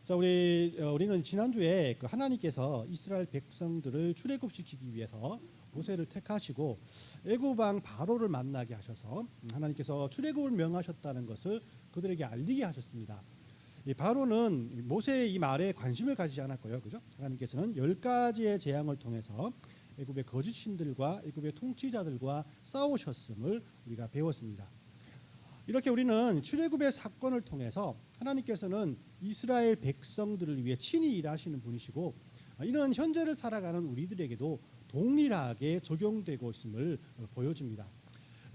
자, 우리는 지난주에 그 하나님께서 이스라엘 백성들을 출애굽시키기 위해서 모세를 택하시고 애굽 왕 바로를 만나게 하셔서 하나님께서 출애굽을 명하셨다는 것을 그들에게 알리게 하셨습니다. 이 바로는 모세의 이 말에 관심을 가지지 않았고요, 그죠? 하나님께서는 10가지의 재앙을 통해서 애굽의 거짓 신들과 애굽의 통치자들과 싸우셨음을 우리가 배웠습니다. 이렇게 우리는 출애굽의 사건을 통해서 하나님께서는 이스라엘 백성들을 위해 친히 일하시는 분이시고 이는 현재를 살아가는 우리들에게도 동일하게 적용되고 있음을 보여줍니다.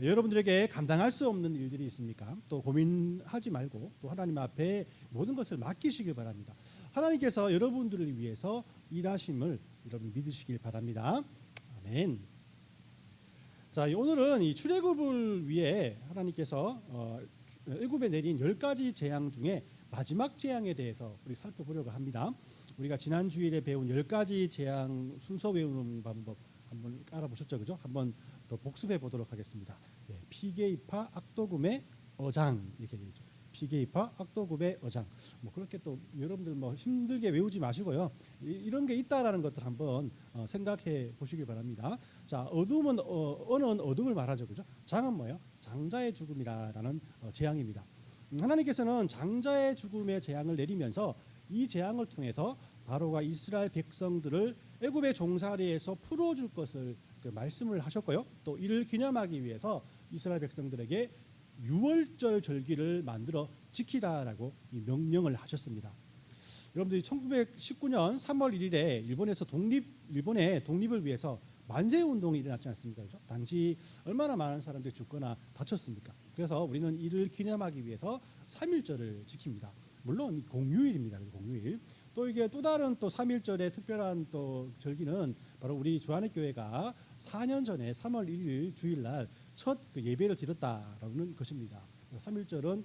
여러분들에게 감당할 수 없는 일들이 있습니까? 또 고민하지 말고 또 하나님 앞에 모든 것을 맡기시길 바랍니다. 하나님께서 여러분들을 위해서 일하심을 여러분 믿으시길 바랍니다. 아멘. 자, 오늘은 이 출애굽을 위해 하나님께서 애굽에 내린 10가지 재앙 중에 마지막 재앙에 대해서 우리 살펴보려고 합니다. 우리가 지난 주일에 배운 10가지 재앙 순서 외우는 방법 한번 알아보셨죠, 그죠? 한번 더 복습해 보도록 하겠습니다. 네, 피게이파 악도금의 어장 이렇게 되죠. 피게이파 악도금의 어장. 뭐 그렇게 또 여러분들 뭐 힘들게 외우지 마시고요. 이런 게 있다라는 것들 한번 생각해 보시기 바랍니다. 자, 어둠은 언어는 어둠을 말하죠, 그죠? 장은 뭐예요? 장자의 죽음이라는 재앙입니다. 하나님께서는 장자의 죽음의 재앙을 내리면서 이 재앙을 통해서 바로가 이스라엘 백성들을 애굽의 종살이에서 풀어줄 것을 말씀을 하셨고요. 또 이를 기념하기 위해서 이스라엘 백성들에게 유월절 절기를 만들어 지키라라고 명령을 하셨습니다. 여러분들이 1919년 3월 1일에 일본의 독립을 위해서 만세 운동이 일어났지 않습니까? 그렇죠? 당시 얼마나 많은 사람들이 죽거나 다쳤습니까? 그래서 우리는 이를 기념하기 위해서 3.1절을 지킵니다. 물론 공휴일입니다. 공휴일. 또 이게 또 다른 또 3.1절의 특별한 또 절기는 바로 우리 주안의교회가 4년 전에 3월 1일 주일날 첫 예배를 드렸다라는 것입니다. 3.1절은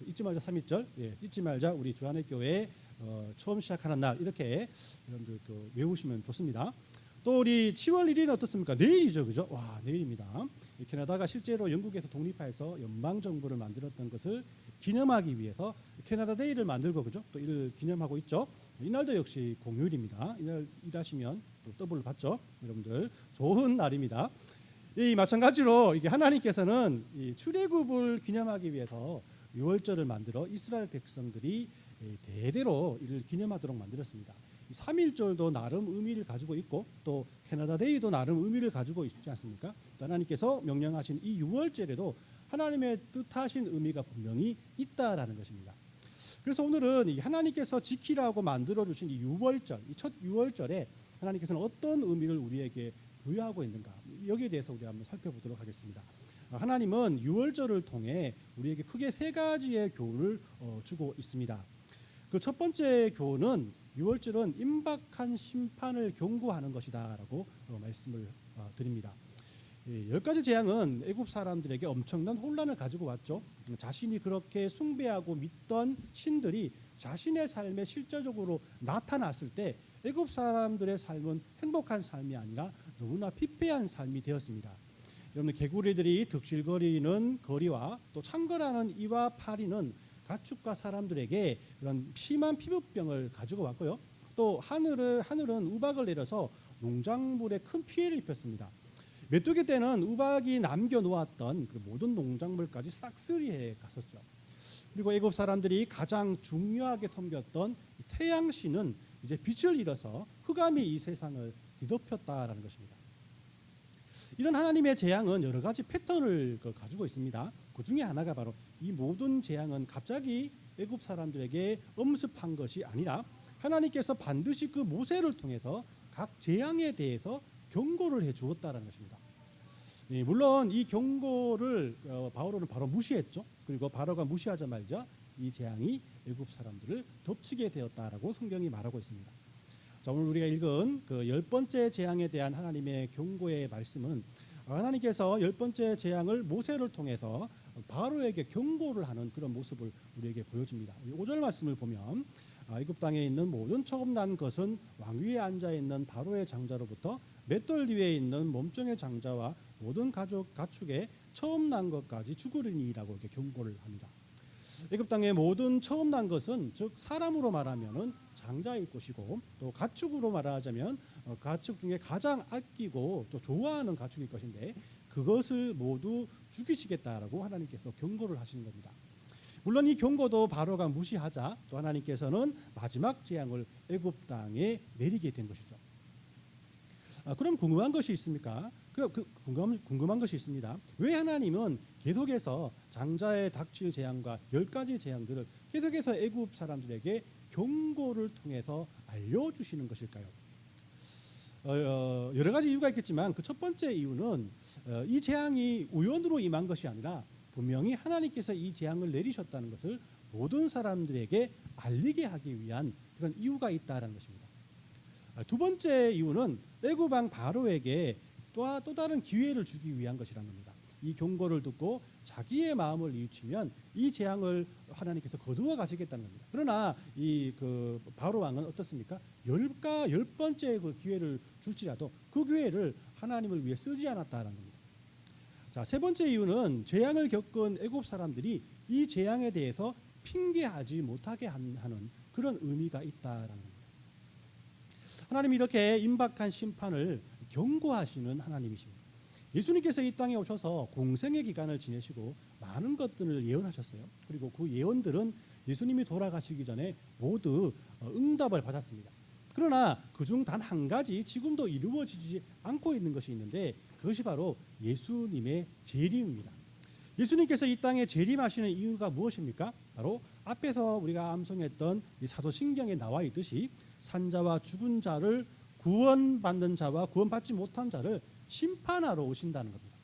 잊지 말자 3.1절, 잊지 말자 우리 주안의교회 처음 시작하는 날 이렇게 여러분들 외우시면 좋습니다. 또 우리 10월 1일은 어떻습니까? 내일이죠, 그죠? 와, 내일입니다. 캐나다가 실제로 영국에서 독립해서 연방 정부를 만들었던 것을 기념하기 위해서 캐나다 데이를 만들고, 그죠? 또 이를 기념하고 있죠. 이날도 역시 공휴일입니다. 이날 일하시면 또 더블을 받죠. 여러분들 좋은 날입니다. 이 마찬가지로 이게 하나님께서는 이 출애굽을 기념하기 위해서 유월절을 만들어 이스라엘 백성들이 대대로 이를 기념하도록 만들었습니다. 3.1절도 나름 의미를 가지고 있고 또 캐나다 데이도 나름 의미를 가지고 있지 않습니까? 하나님께서 명령하신 이 유월절에도 하나님의 뜻하신 의미가 분명히 있다라는 것입니다. 그래서 오늘은 하나님께서 지키라고 만들어 주신 이 유월절, 이 첫 유월절에 하나님께서는 어떤 의미를 우리에게 부여하고 있는가, 여기에 대해서 우리 한번 살펴보도록 하겠습니다. 하나님은 유월절을 통해 우리에게 크게 3가지의 교훈을 주고 있습니다. 그 첫 번째 교훈은 유월절은 임박한 심판을 경고하는 것이다라고 말씀을 드립니다. 10가지 재앙은 애굽 사람들에게 엄청난 혼란을 가지고 왔죠. 자신이 그렇게 숭배하고 믿던 신들이 자신의 삶에 실제적으로 나타났을 때 애굽 사람들의 삶은 행복한 삶이 아니라 너무나 피폐한 삶이 되었습니다. 여러분, 개구리들이 득실거리는 거리와 또 창궐하는 이와 파리는 가축과 사람들에게 그런 심한 피부병을 가지고 왔고요. 또 하늘은 우박을 내려서 농작물에 큰 피해를 입혔습니다. 메뚜기 때는 우박이 남겨놓았던 그 모든 농작물까지 싹쓸이해 갔었죠. 그리고 애굽 사람들이 가장 중요하게 섬겼던 태양신은 이제 빛을 잃어서 흑암이 이 세상을 뒤덮였다라는 것입니다. 이런 하나님의 재앙은 여러 가지 패턴을 가지고 있습니다. 그 중에 하나가 바로 이 모든 재앙은 갑자기 애굽 사람들에게 엄습한 것이 아니라 하나님께서 반드시 그 모세를 통해서 각 재앙에 대해서 경고를 해 주었다는 것입니다. 물론 이 경고를 바로는 바로 무시했죠. 그리고 바로가 무시하자마자 이 재앙이 애굽 사람들을 덮치게 되었다라고 성경이 말하고 있습니다. 자, 오늘 우리가 읽은 그 10번째 재앙에 대한 하나님의 경고의 말씀은 하나님께서 10번째 재앙을 모세를 통해서 바로에게 경고를 하는 그런 모습을 우리에게 보여줍니다. 5절 말씀을 보면 애굽 땅에 있는 모든 처음 난 것은 왕위에 앉아 있는 바로의 장자로부터 맷돌 위에 있는 몸종의 장자와 모든 가축의 처음 난 것까지 죽으리니라고 이렇게 경고를 합니다. 애굽 땅의 모든 처음 난 것은 즉 사람으로 말하면은 장자일 것이고 또 가축으로 말하자면 가축 중에 가장 아끼고 또 좋아하는 가축일 것인데 그것을 모두 죽이시겠다라고 하나님께서 경고를 하시는 겁니다. 물론 이 경고도 바로가 무시하자 또 하나님께서는 마지막 재앙을 애굽 땅에 내리게 된 것이죠. 그럼 궁금한 것이 있습니까? 궁금한 것이 있습니다. 왜 하나님은 계속해서 장자에 닥칠 재앙과 10가지 재앙들을 계속해서 애굽 사람들에게 경고를 통해서 알려주시는 것일까요? 여러 가지 이유가 있겠지만 그 첫 번째 이유는 이 재앙이 우연으로 임한 것이 아니라 분명히 하나님께서 이 재앙을 내리셨다는 것을 모든 사람들에게 알리게 하기 위한 그런 이유가 있다라는 것입니다. 두 번째 이유는 애굽 왕 바로에게 또 다른 기회를 주기 위한 것이라는 겁니다. 이 경고를 듣고 자기의 마음을 뉘우치면 이 재앙을 하나님께서 거두어 가시겠다는 겁니다. 그러나 이 그 바로 왕은 어떻습니까? 열 번째 그 기회를 줄지라도 그 기회를 하나님을 위해 쓰지 않았다는 겁니다. 자, 세 번째 이유는 재앙을 겪은 애굽 사람들이 이 재앙에 대해서 핑계하지 못하게 하는 그런 의미가 있다라는 겁니다. 하나님이 이렇게 임박한 심판을 경고하시는 하나님이십니다. 예수님께서 이 땅에 오셔서 공생의 기간을 지내시고 많은 것들을 예언하셨어요. 그리고 그 예언들은 예수님이 돌아가시기 전에 모두 응답을 받았습니다. 그러나 그중 단 한 가지 지금도 이루어지지 않고 있는 것이 있는데 그것이 바로 예수님의 재림입니다. 예수님께서 이 땅에 재림하시는 이유가 무엇입니까? 바로 앞에서 우리가 암송했던 이 사도신경에 나와 있듯이 산자와 죽은 자를 구원받는 자와 구원받지 못한 자를 심판하러 오신다는 겁니다.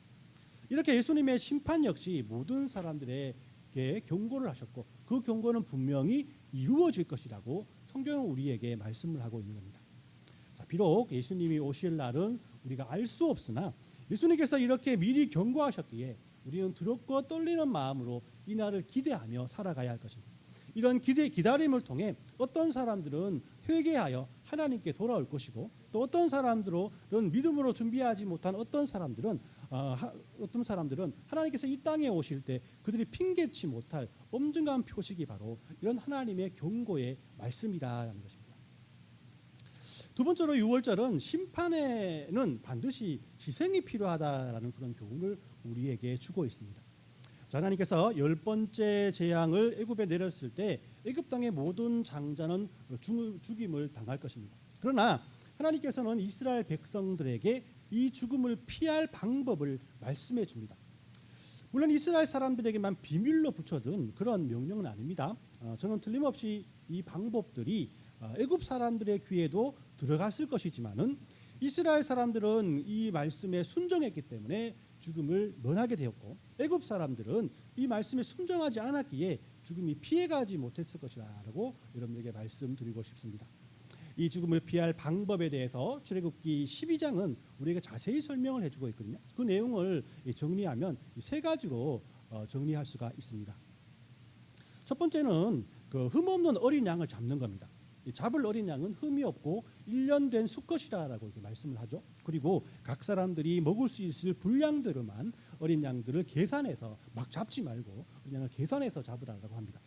이렇게 예수님의 심판 역시 모든 사람들에게 경고를 하셨고 그 경고는 분명히 이루어질 것이라고 성경은 우리에게 말씀을 하고 있는 겁니다. 자, 비록 예수님이 오실 날은 우리가 알 수 없으나 예수님께서 이렇게 미리 경고하셨기에 우리는 두렵고 떨리는 마음으로 이 날을 기대하며 살아가야 할 것입니다. 이런 기다림을 통해 어떤 사람들은 회개하여 하나님께 돌아올 것이고 또 어떤 사람들은 믿음으로 준비하지 못한 어떤 사람들은 하나님께서 이 땅에 오실 때 그들이 핑계치 못할 엄중한 표식이 바로 이런 하나님의 경고의 말씀이라는 것입니다. 두 번째로 6월절은 심판에는 반드시 희생이 필요하다라는 그런 교훈을 우리에게 주고 있습니다. 하나님께서 10번째 재앙을 애굽에 내렸을 때 애굽 땅의 모든 장자는 죽임을 당할 것입니다. 그러나 하나님께서는 이스라엘 백성들에게 이 죽음을 피할 방법을 말씀해 줍니다. 물론 이스라엘 사람들에게만 비밀로 붙여둔 그런 명령은 아닙니다. 저는 틀림없이 이 방법들이 애굽 사람들의 귀에도 들어갔을 것이지만은 이스라엘 사람들은 이 말씀에 순종했기 때문에 죽음을 면하게 되었고 애굽 사람들은 이 말씀에 순종하지 않았기에 죽음이 피해가지 못했을 것이라고 여러분에게 말씀드리고 싶습니다. 이 죽음을 피할 방법에 대해서 출애굽기 12장은 우리에게 자세히 설명을 해주고 있거든요. 그 내용을 정리하면 세 가지로 정리할 수가 있습니다. 첫 번째는 그 흠없는 어린 양을 잡는 겁니다. 잡을 어린 양은 흠이 없고 1년 된 수컷이라고 이렇게 말씀을 하죠. 그리고 각 사람들이 먹을 수 있을 분량대로만 어린 양들을 계산해서 막 잡지 말고 어린 양을 계산해서 잡으라고 합니다.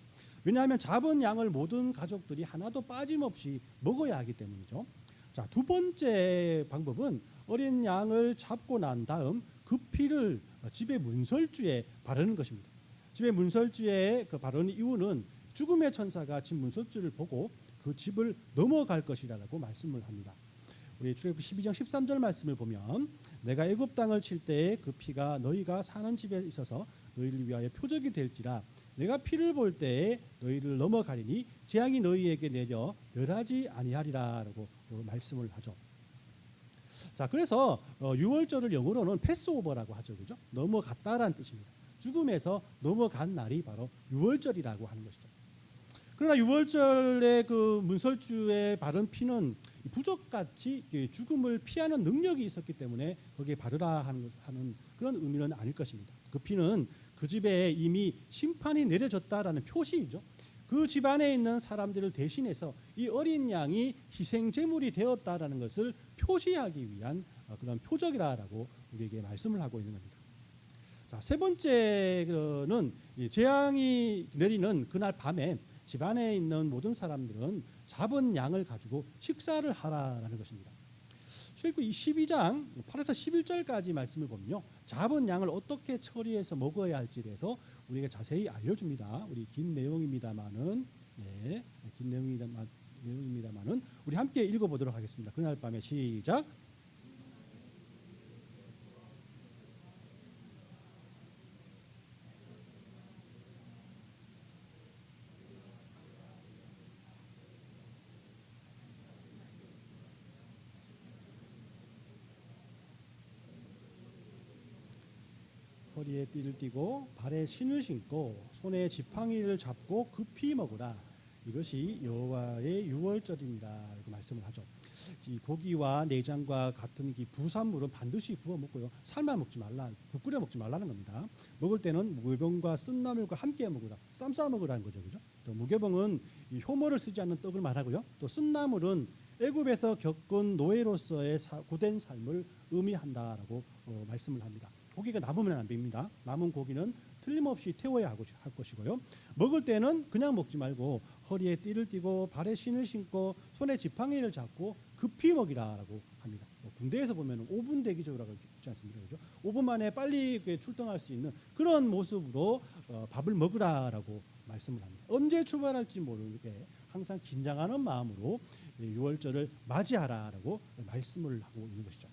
왜냐하면 잡은 양을 모든 가족들이 하나도 빠짐없이 먹어야 하기 때문이죠. 자, 두 번째 방법은 어린 양을 잡고 난 다음 그 피를 집의 문설주에 바르는 것입니다. 집의 문설주에 그 바르는 이유는 죽음의 천사가 집 문설주를 보고 그 집을 넘어갈 것이라고 말씀을 합니다. 우리 출애굽기 12장 13절 말씀을 보면 내가 애굽 땅을 칠 때에 그 피가 너희가 사는 집에 있어서 너희를 위하여 표적이 될지라 내가 피를 볼 때에 너희를 넘어가리니 재앙이 너희에게 내려 멸하지 아니하리라라고 말씀을 하죠. 자, 그래서 6월절을 영어로는 패스오버라고 하죠. 그죠? 넘어갔다라는 뜻입니다. 죽음에서 넘어간 날이 바로 6월절이라고 하는 것이죠. 그러나 6월절의 그 문설주에 바른 피는 부적같이 죽음을 피하는 능력이 있었기 때문에 거기에 바르라 하는 그런 의미는 아닐 것입니다. 그 피는 그 집에 이미 심판이 내려졌다라는 표시이죠. 그 집안에 있는 사람들을 대신해서 이 어린 양이 희생 제물이 되었다라는 것을 표시하기 위한 그런 표적이라고 우리에게 말씀을 하고 있는 겁니다. 자, 세 번째는 재앙이 내리는 그날 밤에 집안에 있는 모든 사람들은 잡은 양을 가지고 식사를 하라라는 것입니다. 출애굽기 22장 8에서 11절까지 말씀을 보면요, 잡은 양을 어떻게 처리해서 먹어야 할지에 대해서 우리에게 자세히 알려줍니다. 우리 긴 내용입니다만은, 긴 내용입니다만은 우리 함께 읽어보도록 하겠습니다. 그날 밤에 시작. 허리에 띠를 띠고 발에 신을 신고 손에 지팡이를 잡고 급히 먹으라. 이것이 여호와의 유월절입니다. 이렇게 말씀을 하죠. 이 고기와 내장과 같은 부산물은 반드시 구워 먹고요. 삶아 먹지 말라, 국 끓여 먹지 말라는 겁니다. 먹을 때는 무교병과 쓴나물과 함께 먹으라. 쌈 싸 먹으라는 거죠, 그죠? 또 무교병은 효모를 쓰지 않는 떡을 말하고요. 또 쓴나물은 애굽에서 겪은 노예로서의 고된 삶을 의미한다라고 말씀을 합니다. 고기가 남으면 안 됩니다. 남은 고기는 틀림없이 태워야 할 것이고요. 먹을 때는 그냥 먹지 말고 허리에 띠를 띠고 발에 신을 신고 손에 지팡이를 잡고 급히 먹이라라고 합니다. 군대에서 보면 5분 대기조라고 있지 않습니까? 그죠? 5분 만에 빨리 출동할 수 있는 그런 모습으로 밥을 먹으라라고 말씀을 합니다. 언제 출발할지 모르게 항상 긴장하는 마음으로 유월절을 맞이하라라고 말씀을 하고 있는 것이죠.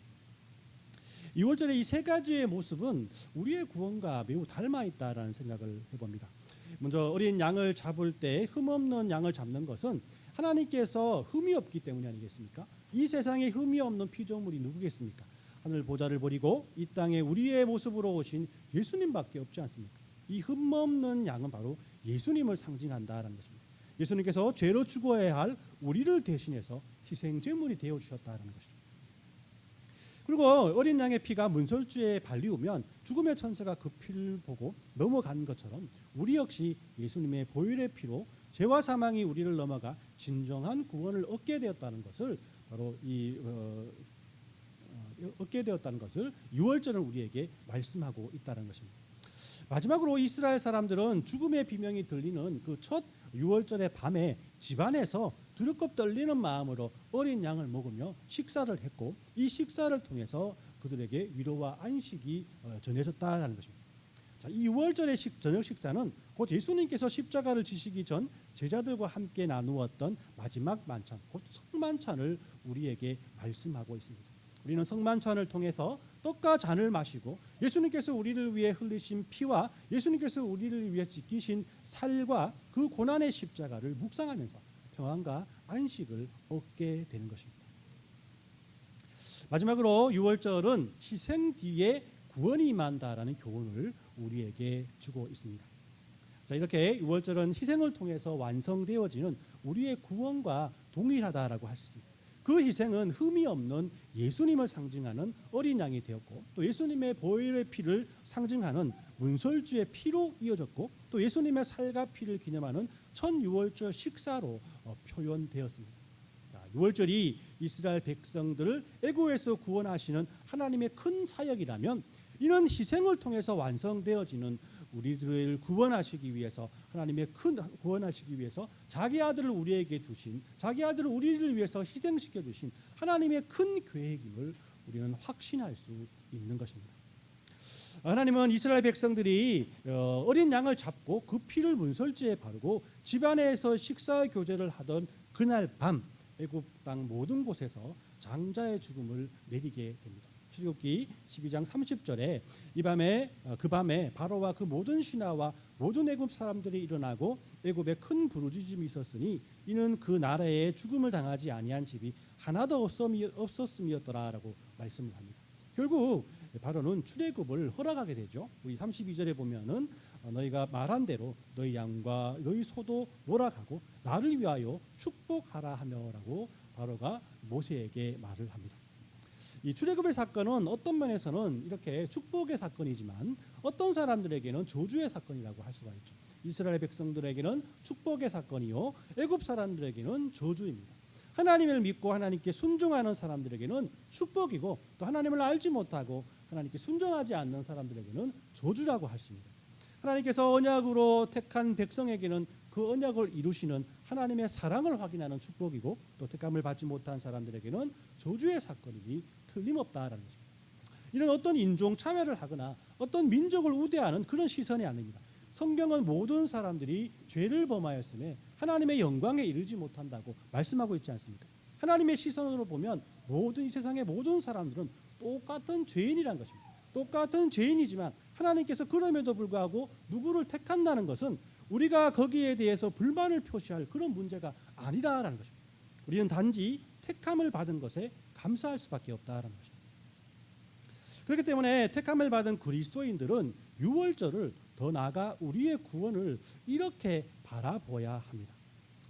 2월절의 이 세 가지의 모습은 우리의 구원과 매우 닮아 있다라는 생각을 해봅니다. 먼저 어린 양을 잡을 때 흠없는 양을 잡는 것은 하나님께서 흠이 없기 때문이 아니겠습니까? 이 세상에 흠이 없는 피조물이 누구겠습니까? 하늘 보좌를 버리고 이 땅에 우리의 모습으로 오신 예수님밖에 없지 않습니까? 이 흠없는 양은 바로 예수님을 상징한다라는 것입니다. 예수님께서 죄로 죽어야 할 우리를 대신해서 희생 제물이 되어 주셨다라는 것이죠. 그리고 어린 양의 피가 문설주에 발리우면 죽음의 천사가 그 피를 보고 넘어간 것처럼 우리 역시 예수님의 보혈의 피로 죄와 사망이 우리를 넘어가 진정한 구원을 얻게 되었다는 것을 바로 얻게 되었다는 것을 유월절은 우리에게 말씀하고 있다는 것입니다. 마지막으로 이스라엘 사람들은 죽음의 비명이 들리는 그 첫 유월절의 밤에 집안에서 두렵고 떨리는 마음으로 어린 양을 먹으며 식사를 했고 이 식사를 통해서 그들에게 위로와 안식이 전해졌다는 것입니다. 자, 이 유월절의 저녁 식사는 곧 예수님께서 십자가를 지시기 전 제자들과 함께 나누었던 마지막 만찬, 곧 성만찬을 우리에게 말씀하고 있습니다. 우리는 성만찬을 통해서 떡과 잔을 마시고 예수님께서 우리를 위해 흘리신 피와 예수님께서 우리를 위해 지키신 살과 그 고난의 십자가를 묵상하면서 평안과 안식을 얻게 되는 것입니다. 마지막으로 유월절은 희생 뒤에 구원이 임한다라는 교훈을 우리에게 주고 있습니다. 자, 이렇게 유월절은 희생을 통해서 완성되어지는 우리의 구원과 동일하다라고 할 수 있습니다. 그 희생은 흠이 없는 예수님을 상징하는 어린 양이 되었고 또 예수님의 보혈의 피를 상징하는 문설주의 피로 이어졌고 또 예수님의 살과 피를 기념하는 첫 유월절 식사로 표현되었습니다. 자, 유월절이 이스라엘 백성들을 애굽에서 구원하시는 하나님의 큰 사역이라면 이는 희생을 통해서 완성되어지는 우리들을 구원하시기 위해서 하나님의 큰 구원하시기 위해서 자기 아들을 우리에게 주신 자기 아들을 우리를 위해서 희생시켜 주신 하나님의 큰 계획임을 우리는 확신할 수 있는 것입니다. 하나님은 이스라엘 백성들이 어린 양을 잡고 그 피를 문설주에 바르고 집안에서 식사 교제를 하던 그날 밤 애굽 땅 모든 곳에서 장자의 죽음을 내리게 됩니다. 출애굽기 12장 30절에 그 밤에 바로와 그 모든 신하와 모든 애굽 사람들이 일어나고 애굽에 큰 부르짖음이 있었으니 이는 그 나라에 죽음을 당하지 아니한 집이 하나도 없었음이었더라라고 말씀을 합니다. 결국 바로는 출애굽을 허락하게 되죠. 우리 32절에 보면은 너희가 말한 대로 너희 양과 너희 소도 몰아가고 나를 위하여 축복하라 하며라고 바로가 모세에게 말을 합니다. 이 출애굽의 사건은 어떤 면에서는 이렇게 축복의 사건이지만 어떤 사람들에게는 저주의 사건이라고 할 수가 있죠. 이스라엘 백성들에게는 축복의 사건이요 애굽 사람들에게는 저주입니다. 하나님을 믿고 하나님께 순종하는 사람들에게는 축복이고 또 하나님을 알지 못하고 하나님께 순종하지 않는 사람들에게는 저주라고 할 수 있습니다. 하나님께서 언약으로 택한 백성에게는 그 언약을 이루시는 하나님의 사랑을 확인하는 축복이고, 또 택함을 받지 못한 사람들에게는 저주의 사건이니 틀림없다라는 것입니다. 이런 어떤 인종 차별을 하거나 어떤 민족을 우대하는 그런 시선이 아닙니다. 성경은 모든 사람들이 죄를 범하였음에 하나님의 영광에 이르지 못한다고 말씀하고 있지 않습니까? 하나님의 시선으로 보면 모든 이 세상의 모든 사람들은 똑같은 죄인이란 것입니다. 똑같은 죄인이지만 하나님께서 그럼에도 불구하고 누구를 택한다는 것은 우리가 거기에 대해서 불만을 표시할 그런 문제가 아니라라는 것입니다. 우리는 단지 택함을 받은 것에 감사할 수밖에 없다라는 것입니다. 그렇기 때문에 택함을 받은 그리스도인들은 유월절을 더 나아가 우리의 구원을 이렇게 바라보아야 합니다.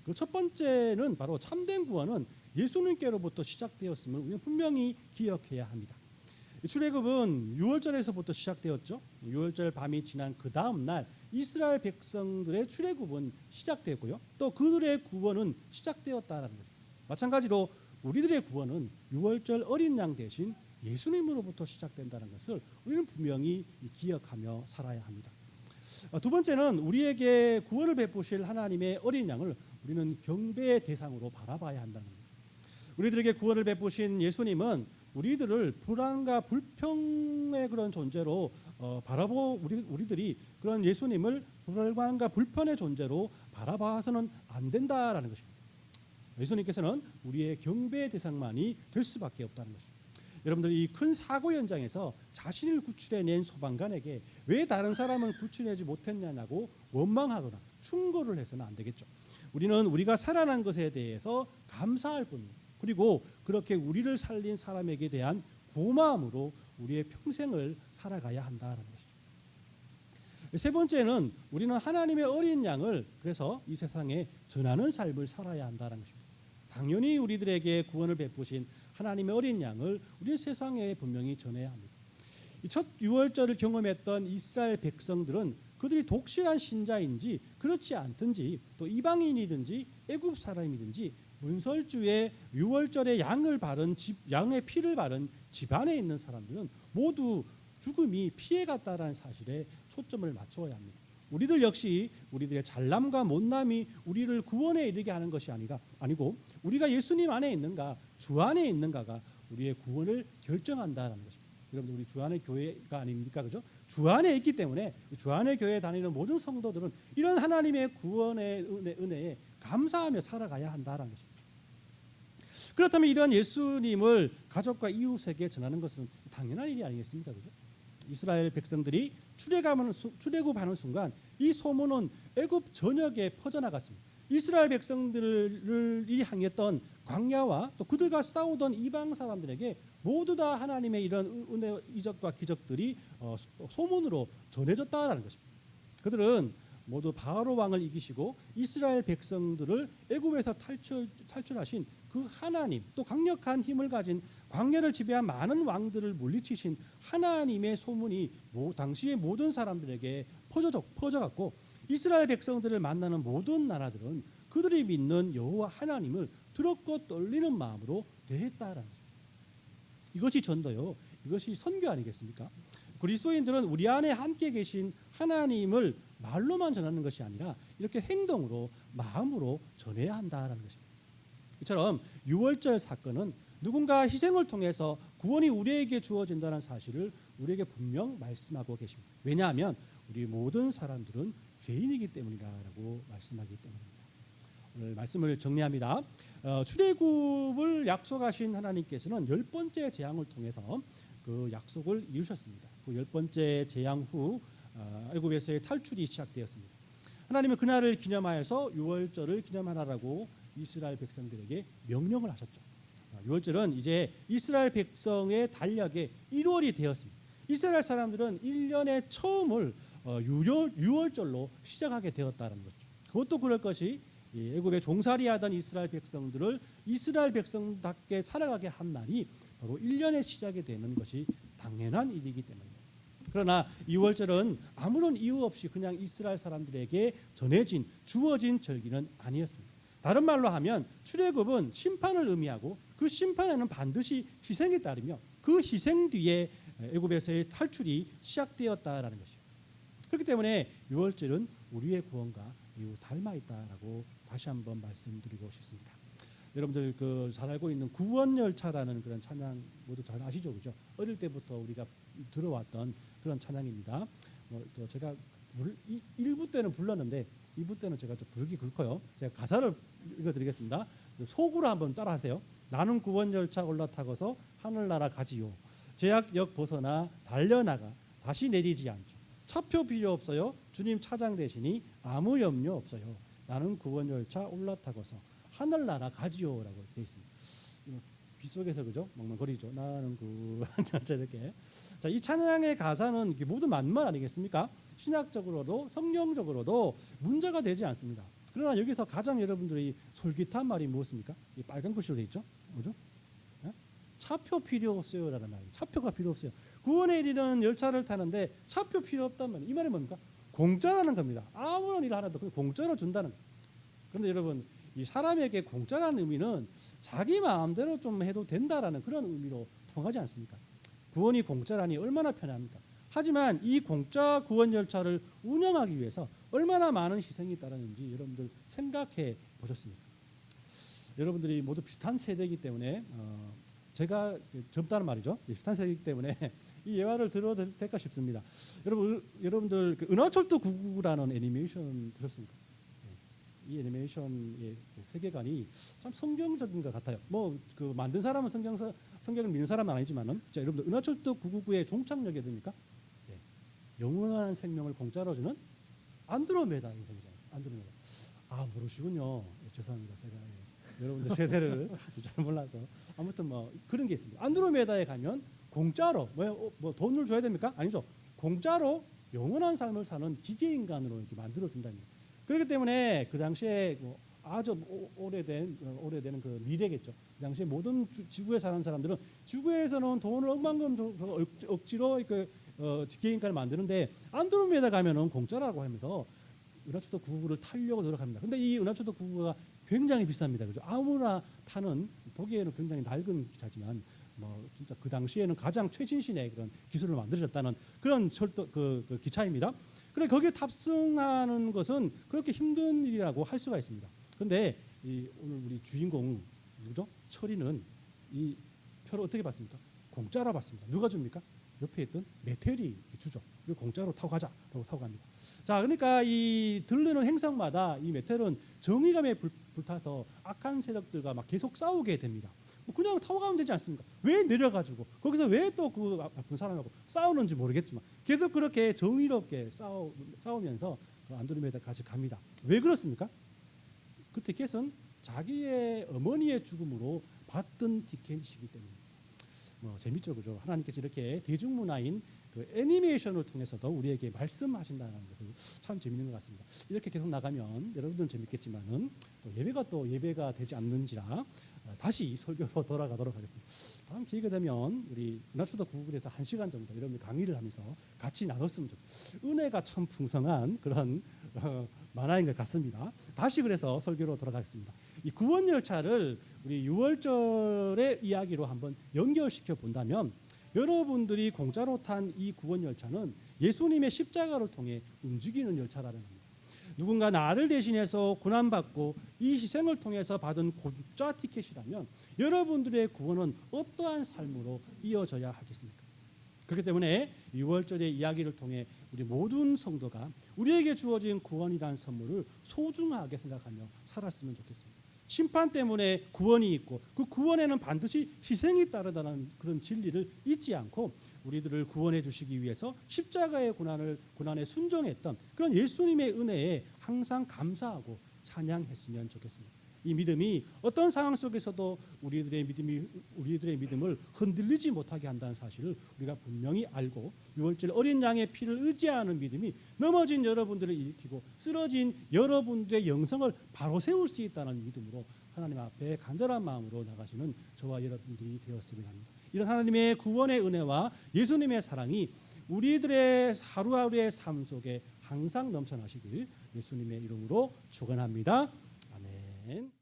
그 첫 번째는 바로 참된 구원은 예수님께로부터 시작되었음을 우리는 분명히 기억해야 합니다. 출애굽은 유월절에서부터 시작되었죠. 유월절 밤이 지난 그 다음 날 이스라엘 백성들의 출애굽은 시작되었고요. 또 그들의 구원은 시작되었다라는 것입니다. 마찬가지로 우리들의 구원은 유월절 어린 양 대신 예수님으로부터 시작된다는 것을 우리는 분명히 기억하며 살아야 합니다. 두 번째는 우리에게 구원을 베푸실 하나님의 어린 양을 우리는 경배의 대상으로 바라봐야 한다는 겁니다. 우리들에게 구원을 베푸신 예수님은 우리들을 불안과 불평의 그런 존재로 우리들이 그런 예수님을 불안과 불편의 존재로 바라봐서는 안 된다라는 것입니다. 예수님께서는 우리의 경배의 대상만이 될 수밖에 없다는 것입니다. 여러분들 이 큰 사고 현장에서 자신을 구출해낸 소방관에게 왜 다른 사람은 구출하지 못했냐고 원망하거나 충고를 해서는 안 되겠죠. 우리는 우리가 살아난 것에 대해서 감사할 뿐입니다. 그리고 그렇게 우리를 살린 사람에게 대한 고마움으로 우리의 평생을 살아가야 한다는 것이죠. 세 번째는 우리는 하나님의 어린 양을 그래서 이 세상에 전하는 삶을 살아야 한다는 것입니다. 당연히 우리들에게 구원을 베푸신 하나님의 어린 양을 우리 세상에 분명히 전해야 합니다. 첫 유월절을 경험했던 이스라엘 백성들은 그들이 독실한 신자인지 그렇지 않든지 또 이방인이든지 애굽 사람이든지 문설주에 유월절에 양의 피를 바른 집안에 있는 사람들은 모두 죽음이 피해갔다라는 사실에 초점을 맞추어야 합니다. 우리들 역시 우리들의 잘남과 못남이 우리를 구원에 이르게 하는 것이 아니고 우리가 예수님 안에 있는가 주 안에 있는가가 우리의 구원을 결정한다라는 것입니다. 여러분 우리 주 안의 교회가 아닙니까? 그죠? 주 안에 있기 때문에 주 안의 교회에 다니는 모든 성도들은 이런 하나님의 구원의 은혜에 감사하며 살아가야 한다라는 것입니다. 그렇다면 이런 예수님을 가족과 이웃에게 전하는 것은 당연한 일이 아니겠습니까? 그죠? 이스라엘 백성들이 출애굽하는 순간 이 소문은 애굽 전역에 퍼져나갔습니다. 이스라엘 백성들을 향했던 광야와 또 그들과 싸우던 이방 사람들에게 모두 다 하나님의 이런 은혜, 이적과 기적들이 소문으로 전해졌다라는 것입니다. 그들은 모두 바로 왕을 이기시고 이스라엘 백성들을 애굽에서 탈출하신 그 하나님, 또 강력한 힘을 가진 광야를 지배한 많은 왕들을 물리치신 하나님의 소문이 당시의 모든 사람들에게 퍼져갔고 이스라엘 백성들을 만나는 모든 나라들은 그들이 믿는 여호와 하나님을 두렵고 떨리는 마음으로 대했다라는 것입니다. 이것이 전도요. 이것이 선교 아니겠습니까? 그리스도인들은 우리 안에 함께 계신 하나님을 말로만 전하는 것이 아니라 이렇게 행동으로 마음으로 전해야 한다라는 것입니다. 이처럼 유월절 사건은 누군가 희생을 통해서 구원이 우리에게 주어진다는 사실을 우리에게 분명 말씀하고 계십니다. 왜냐하면 우리 모든 사람들은 죄인이기 때문이라고 말씀하기 때문입니다. 오늘 말씀을 정리합니다. 출애굽을 약속하신 하나님께서는 10번째 재앙을 통해서 그 약속을 이루셨습니다. 그 10번째 재앙 후 애굽에서의 탈출이 시작되었습니다. 하나님은 그날을 기념하여서 유월절을 기념하라고 이스라엘 백성들에게 명령을 하셨죠. 유월절은 이제 이스라엘 백성의 달력의 1월이 되었습니다. 이스라엘 사람들은 1년의 처음을 유월절로 시작하게 되었다는 거죠. 그것도 그럴 것이 애굽에 종살이하던 이스라엘 백성들을 이스라엘 백성답게 살아가게 한 날이 바로 1년의 시작이 되는 것이 당연한 일이기 때문입니다. 그러나 유월절은 아무런 이유 없이 그냥 이스라엘 사람들에게 주어진 절기는 아니었습니다. 다른 말로 하면 출애굽은 심판을 의미하고 그 심판에는 반드시 희생이 따르며 그 희생 뒤에 애굽에서의 탈출이 시작되었다라는 것이에요. 그렇기 때문에 유월절은 우리의 구원과 매우 닮아 있다라고 다시 한번 말씀드리고 싶습니다. 여러분들 잘 알고 있는 구원열차라는 그런 찬양 모두 잘 아시죠, 그죠? 어릴 때부터 우리가 들어왔던 그런 찬양입니다. 또 제가 1부 때는 불렀는데 2부 때는 제가 좀 부르기 그렇고요. 제가 가사를 읽어드리겠습니다. 속으로 한번 따라하세요. 나는 구원열차 올라타고서 하늘나라 가지요. 제약역 벗어나 달려나가 다시 내리지 않죠. 차표 필요 없어요. 주님 차장 되시니 아무 염려 없어요. 나는 구원열차 올라타고서 하늘나라 가지요라고 되어 있습니다. 빗속에서 그죠? 멍멍거리죠. 나는 구원열차 이렇게. 자, 이 찬양의 가사는 모두 맞말 아니겠습니까? 신학적으로도 성경적으로도 문제가 되지 않습니다. 그러나 여기서 가장 여러분들이 솔깃한 말이 무엇입니까? 이 빨간 글씨로 되어 있죠. 뭐죠? 차표 필요 없어요라는 말이에요. 차표가 필요 없어요. 구원에 이르는 열차를 타는데 차표 필요 없다면 이 말이 뭡니까? 공짜라는 겁니다. 아무런 일 하나도 공짜로 준다는 거예요. 그런데 여러분, 이 사람에게 공짜라는 의미는 자기 마음대로 좀 해도 된다라는 그런 의미로 통하지 않습니까? 구원이 공짜라니 얼마나 편합니까? 하지만 이 공짜 구원 열차를 운영하기 위해서 얼마나 많은 희생이 따르는지 여러분들 생각해 보셨습니까? 여러분들이 모두 비슷한 세대이기 때문에 제가 젊다는 말이죠. 비슷한 세대이기 때문에 이 예화를 들어도 될까 싶습니다. 여러분들 은하철도 999라는 애니메이션 보셨습니까? 이 애니메이션의 세계관이 참 성경적인 것 같아요. 만든 사람은 성경을 믿는 사람은 아니지만은, 자, 여러분들 은하철도 999의 종착역이 됩니까? 네. 영원한 생명을 공짜로 주는 안드로메다 인생이잖아요. 안드로메다. 모르시군요. 죄송합니다. 제가 여러분들 세대를 잘 몰라서. 아무튼 그런 게 있습니다. 안드로메다에 가면 공짜로 돈을 줘야 됩니까? 아니죠. 공짜로 영원한 삶을 사는 기계 인간으로 이렇게 만들어 준다는 거예요. 그렇기 때문에 그 당시에 아주 오래된 그 미래겠죠. 그 당시에 모든 지구에 사는 사람들은 지구에서는 돈을 억만금 억지로 기계 인간을 만드는데 안드로메다 가면은 공짜라고 하면서 은하철도 999를 타려고 노력합니다. 근데 이 은하철도 999가 굉장히 비쌉니다. 그죠? 아무나 타는, 보기에는 굉장히 낡은 기차지만 진짜 그 당시에는 가장 최신신의 그런 기술을 만들어졌다는 그런 기차입니다. 그래, 거기에 탑승하는 것은 그렇게 힘든 일이라고 할 수가 있습니다. 그런데 오늘 우리 주인공 누구죠? 철이는 이 표를 어떻게 받습니까? 공짜로 받습니다. 누가 줍니까? 옆에 있던 메텔이 주죠. 그리고 공짜로 타고 가자라고 타고 갑니다. 자, 그러니까 이 들르는 행성마다 이 메텔은 정의감에 불타서 악한 세력들과 막 계속 싸우게 됩니다. 그냥 타고 가면 되지 않습니까? 왜 내려가지고 거기서 왜 또 그 나쁜 사람하고 싸우는지 모르겠지만 계속 그렇게 정의롭게 싸우면서 그 안드로메다까지 갑니다. 왜 그렇습니까? 그 티켓은 자기의 어머니의 죽음으로 받던 티켓이기 때문입니다. 재밌죠, 그죠? 하나님께서 이렇게 대중문화인 그 애니메이션을 통해서도 우리에게 말씀하신다는 것을 참 재밌는 것 같습니다. 이렇게 계속 나가면 여러분들은 재밌겠지만은 또 예배가 되지 않는지라 다시 설교로 돌아가도록 하겠습니다. 다음 기회가 되면 우리 은하철도 999에서 1시간 정도 여러분들 강의를 하면서 같이 나눴으면 좋겠습니다. 은혜가 참 풍성한 그런 만화인 것 같습니다. 다시 그래서 설교로 돌아가겠습니다. 이 구원 열차를 우리 유월절의 이야기로 한번 연결시켜 본다면 여러분들이 공짜로 탄 이 구원 열차는 예수님의 십자가를 통해 움직이는 열차라는 겁니다. 누군가 나를 대신해서 고난받고 이 희생을 통해서 받은 공짜 티켓이라면 여러분들의 구원은 어떠한 삶으로 이어져야 하겠습니까? 그렇기 때문에 6월절의 이야기를 통해 우리 모든 성도가 우리에게 주어진 구원이라는 선물을 소중하게 생각하며 살았으면 좋겠습니다. 심판 때문에 구원이 있고 그 구원에는 반드시 희생이 따르다는 그런 진리를 잊지 않고 우리들을 구원해 주시기 위해서 십자가의 고난에 순종했던 그런 예수님의 은혜에 항상 감사하고 찬양했으면 좋겠습니다. 이 믿음이 어떤 상황 속에서도 우리들의 믿음을 흔들리지 못하게 한다는 사실을 우리가 분명히 알고 유월절 어린 양의 피를 의지하는 믿음이 넘어진 여러분들을 일으키고 쓰러진 여러분들의 영성을 바로 세울 수 있다는 믿음으로 하나님 앞에 간절한 마음으로 나가시는 저와 여러분들이 되었으면 합니다. 이런 하나님의 구원의 은혜와 예수님의 사랑이 우리들의 하루하루의 삶 속에 항상 넘쳐나시길 예수님의 이름으로 축원합니다. 아멘.